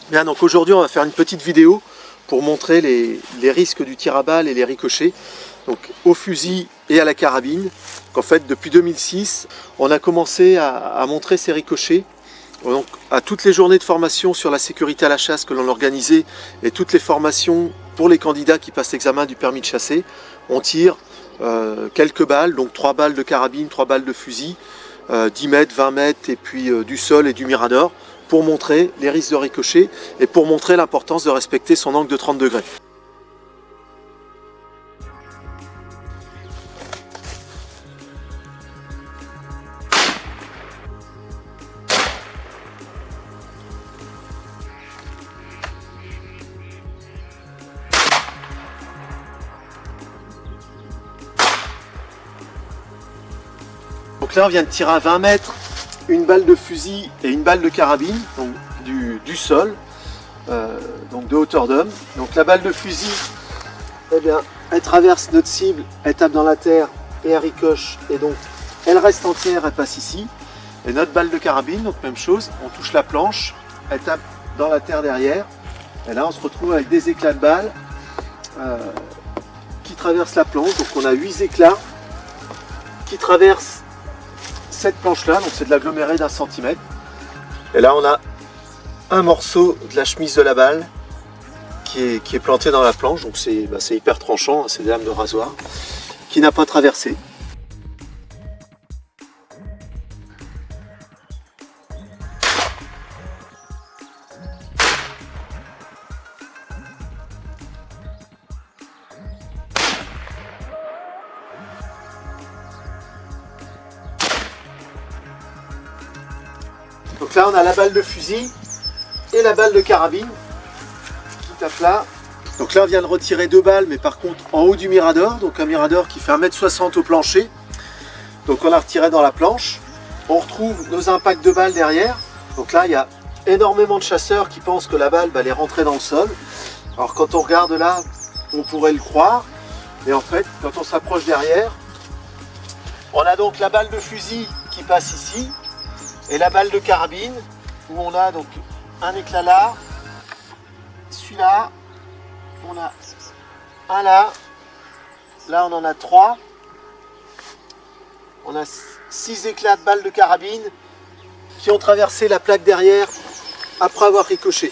Bien, donc aujourd'hui on va faire une petite vidéo pour montrer les risques du tir à balle et les ricochets donc au fusil et à la carabine. Donc, en fait, depuis 2006, on a commencé à montrer ces ricochets. Donc, à toutes les journées de formation sur la sécurité à la chasse que l'on organisait et toutes les formations pour les candidats qui passent l'examen du permis de chasser, on tire quelques balles, donc 3 balles de carabine, 3 balles de fusil, 10 mètres, 20 mètres et puis du sol et du mirador pour montrer les risques de ricochet et pour montrer l'importance de respecter son angle de 30 degrés. Donc là on vient de tirer à 20 mètres une balle de fusil et une balle de carabine, donc du sol, donc de hauteur d'homme. Donc la balle de fusil, eh bien, elle traverse notre cible, elle tape dans la terre et elle ricoche, et donc elle reste entière, elle passe ici. Et notre balle de carabine, donc même chose, on touche la planche, elle tape dans la terre derrière, et là on se retrouve avec des éclats de balles qui traversent la planche. Donc on a 8 éclats qui traversent cette planche là, donc c'est de l'aggloméré d'1 centimètre. Et là on a un morceau de la chemise de la balle qui est planté dans la planche, donc c'est hyper tranchant, c'est des lames de rasoir, qui n'a pas traversé. Donc là on a la balle de fusil et la balle de carabine qui tape là. Donc là on vient de retirer 2 balles, mais par contre en haut du mirador, donc un mirador qui fait 1,60 m au plancher. Donc on l'a retiré dans la planche. On retrouve nos impacts de balles derrière. Donc là il y a énormément de chasseurs qui pensent que la balle elle est rentrée dans le sol. Alors quand on regarde là, on pourrait le croire, mais en fait quand on s'approche derrière, on a donc la balle de fusil qui passe ici et la balle de carabine où on a donc un éclat là, celui-là, on a un là, là on en a 3, on a 6 éclats de balles de carabine qui ont traversé la plaque derrière après avoir ricoché.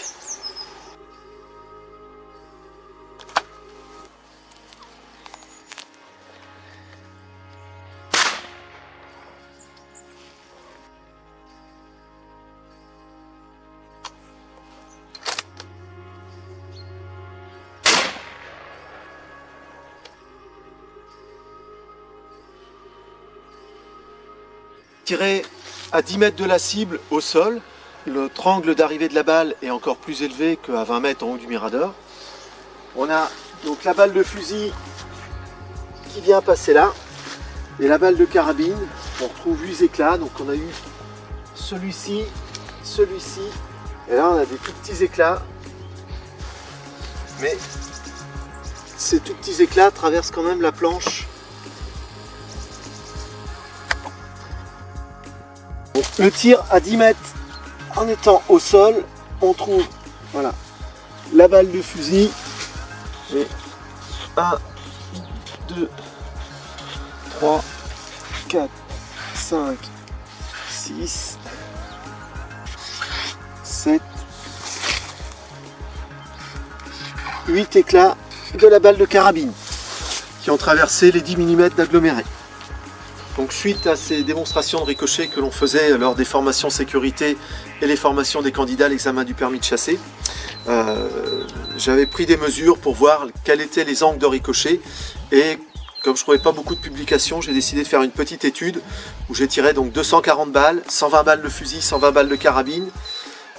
Tiré à 10 mètres de la cible au sol, notre angle d'arrivée de la balle est encore plus élevé qu'à 20 mètres en haut du mirador. On a donc la balle de fusil qui vient passer là, et la balle de carabine, on retrouve 8 éclats, donc on a eu celui-ci, celui-ci, et là on a des tout petits éclats, mais ces tout petits éclats traversent quand même la planche. Le tir à 10 mètres en étant au sol, on trouve voilà, la balle de fusil. Et 1, 2, 3, 4, 5, 6, 7, 8 éclats de la balle de carabine qui ont traversé les 10 mm d'aggloméré. Donc suite à ces démonstrations de ricochet que l'on faisait lors des formations sécurité et les formations des candidats à l'examen du permis de chasser, j'avais pris des mesures pour voir quels étaient les angles de ricochet, et comme je ne trouvais pas beaucoup de publications, j'ai décidé de faire une petite étude où j'ai tiré donc 240 balles, 120 balles de fusil, 120 balles de carabine,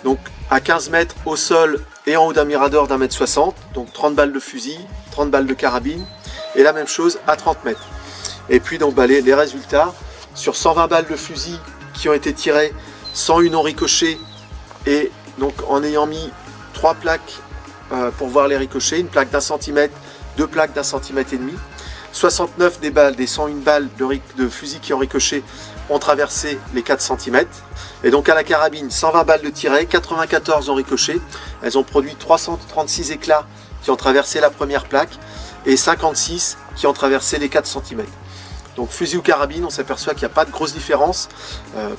donc à 15 mètres au sol et en haut d'un mirador d'1,60 m, donc 30 balles de fusil, 30 balles de carabine, et la même chose à 30 mètres. Et puis donc les résultats, sur 120 balles de fusil qui ont été tirées, 101 ont ricoché, et donc en ayant mis 3 plaques pour voir les ricochets, une plaque d'1 centimètre, 2 plaques d'1,5 cm, 69 des 101 balles de fusil qui ont ricoché ont traversé les 4 cm. Et donc à la carabine, 120 balles de tiré, 94 ont ricoché. Elles ont produit 336 éclats qui ont traversé la première plaque et 56 qui ont traversé les 4 cm. Donc fusil ou carabine, on s'aperçoit qu'il n'y a pas de grosse différence.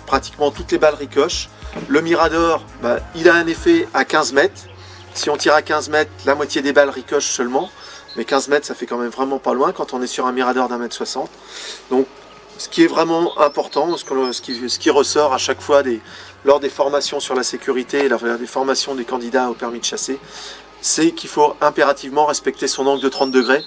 Pratiquement toutes les balles ricochent. Le Mirador, il a un effet à 15 mètres. Si on tire à 15 mètres, la moitié des balles ricochent seulement. Mais 15 mètres, ça fait quand même vraiment pas loin quand on est sur un Mirador d'1,60 m. Donc ce qui est vraiment important, ce qui ressort à chaque fois lors des formations sur la sécurité et lors des formations des candidats au permis de chasser, c'est qu'il faut impérativement respecter son angle de 30 degrés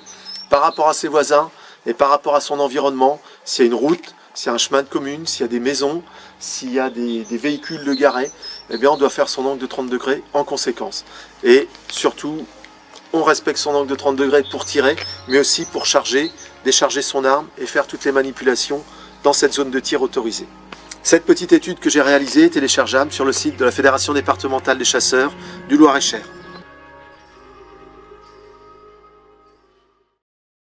par rapport à ses voisins et par rapport à son environnement. S'il y a une route, s'il y a un chemin de commune, s'il y a des maisons, s'il y a des véhicules de garés, eh bien on doit faire son angle de 30 degrés en conséquence. Et surtout, on respecte son angle de 30 degrés pour tirer, mais aussi pour charger, décharger son arme et faire toutes les manipulations dans cette zone de tir autorisée. Cette petite étude que j'ai réalisée est téléchargeable sur le site de la Fédération départementale des chasseurs du Loir-et-Cher.